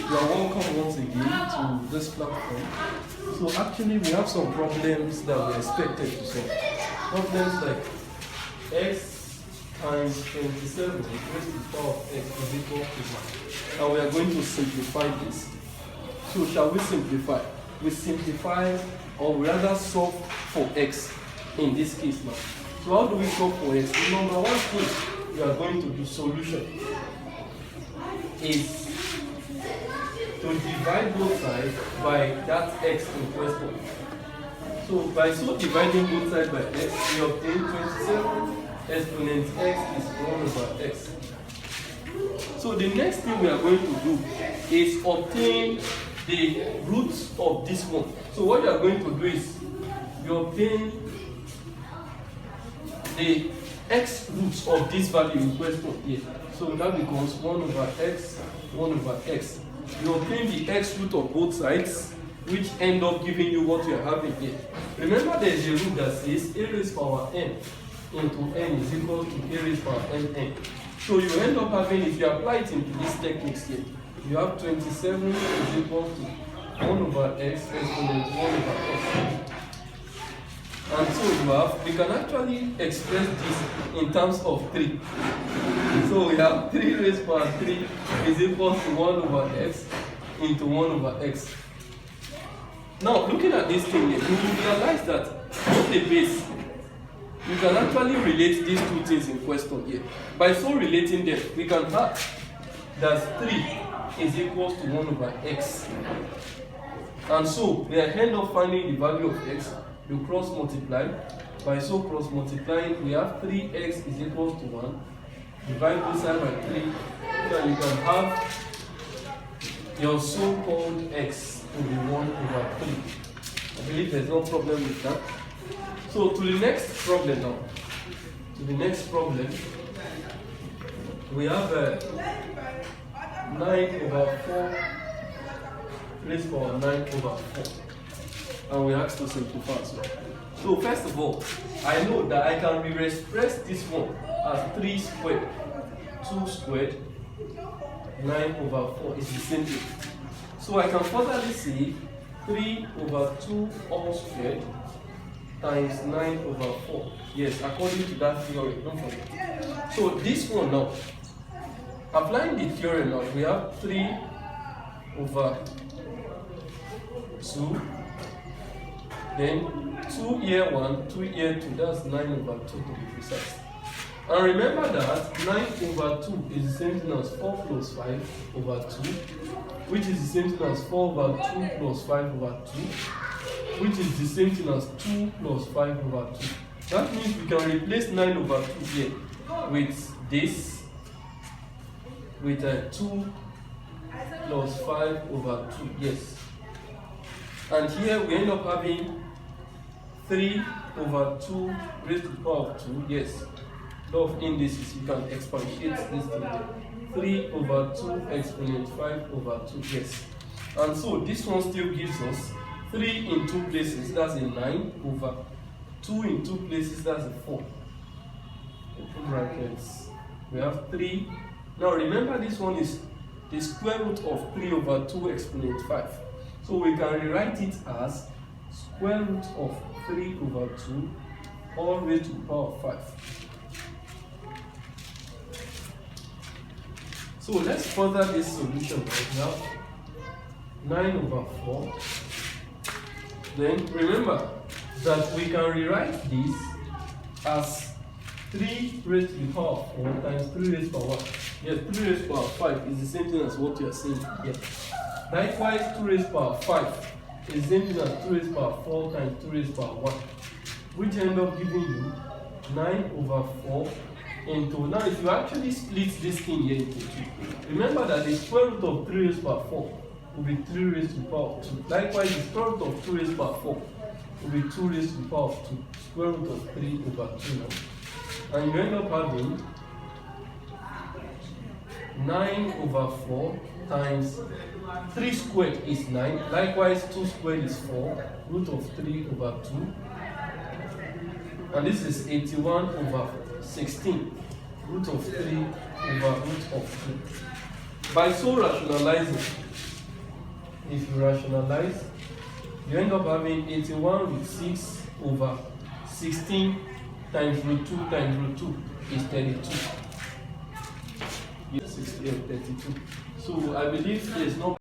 You are welcome once again to this platform. So actually we have some problems that we expected to solve. Problems like x times 27 raised to the power of x is equal to 1. Now we are going to simplify this. So shall we simplify? We simplify, or we rather solve for x in this case now. So how do we solve for x? The number one thing we are going to do solution is to divide both sides by that x in question. So by dividing both sides by x, we obtain 27 exponent x is 1 over x. So the next thing we are going to do is obtain the roots of this one. So what you are going to do is you obtain the x roots of this value in question here. So that becomes 1 over x, 1 over x. You obtain the x root of both sides, which end up giving you what you are having here. Remember there is a rule that says a raised power n into n is equal to a raised power n. So you end up having, if you apply it into these techniques here, you have 27 is equal to 1 over x exponent 1 over x. And so you have, we can actually express this in terms of 3. So we have 3 raised power 3 is equal to 1 over x into 1 over x. Now, looking at this thing here, you will realize that on the base, you can actually relate these two things in question here. By so relating them, we can have that 3 is equal to 1 over x. And so, we end up finding the value of x. You cross multiply. By so cross multiplying, we have 3x is equal to 1. Divide both sides by 3. Then you can have your so-called x to be 1 over 3. I believe there's no problem with that. So to the next problem now. To the next problem, we have 9 over 4 raised power 9 over 4. And we asked to simplify as well. So first of all, I know that I can re-express this one as 3 squared, 2 squared, 9 over 4 is the same thing. So I can furtherly say 3 over 2 all squared times 9 over 4. Yes, according to that theory, don't forget. So this one now, applying the theory now, we have 3 over 2. Then 2 here 1, 2 here 2, that's 9 over 2 to be precise. And remember that 9 over 2 is the same thing as 4 plus 5 over 2, which is the same thing as 4 over 2 plus 5 over 2, which is the same thing as 2 plus 5 over 2. That means we can replace 9 over 2 here with this, with 2 plus 5 over 2, yes. And here we end up having 3 over 2 raised to the power of 2, yes. Law of indices, you can expatiate this thing there. 3 over 2 exponent 5 over 2, yes. And so this one still gives us 3 in 2 places, that's a 9 over 2 in 2 places, that's a 4. Open brackets. We have 3. Now remember this one is the square root of 3 over 2 exponent 5. So we can rewrite it as square root of 3 over 2 all raised to the power of 5. So let's further this solution right now. 9 over 4. Then remember that we can rewrite this as 3 raised to the power of 4 times 3 raised to the power 1. Yes, 3 raised to the power 5 is the same thing as what you are saying here. Likewise, 2 raised to the power 5 is the same thing as 2 raised to the power 4 times 2 raised to the power 1, which end up giving you 9 over 4 into, now if you actually split this thing here into 2, remember that the square root of 3 raised to the power 4 will be 3 raised to the power of 2. Likewise, the square root of 2 raised to the power 4 will be 2 raised to the power of 2, square root of 3 over 2 now. And you end up having 9 over 4 times 3 squared is 9. Likewise, 2 squared is 4, root of 3 over 2. And this is 81 over 16, root of 3 over root of 2. By so rationalizing, if you rationalize, you end up having 81 root 6 over 16 times root 2 times root 2 is 32. Yes, 32. So I believe there is no